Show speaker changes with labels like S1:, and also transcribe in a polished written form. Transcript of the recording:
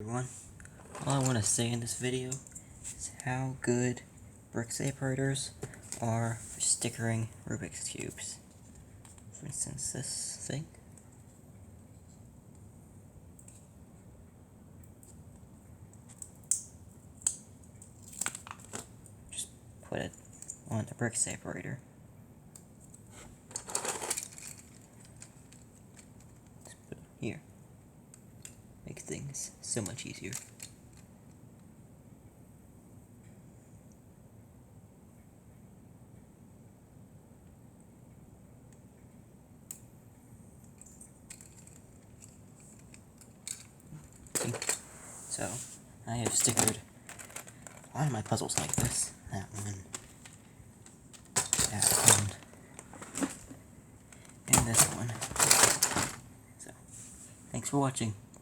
S1: Everyone, all I want to say in this video is how good brick separators are for stickering Rubik's cubes. For instance, this thing. Just put it on the brick separator. Just put it here. Makes things so much easier. So, I have stickered a lot of my puzzles like this. That one, and this one. So, thanks for watching.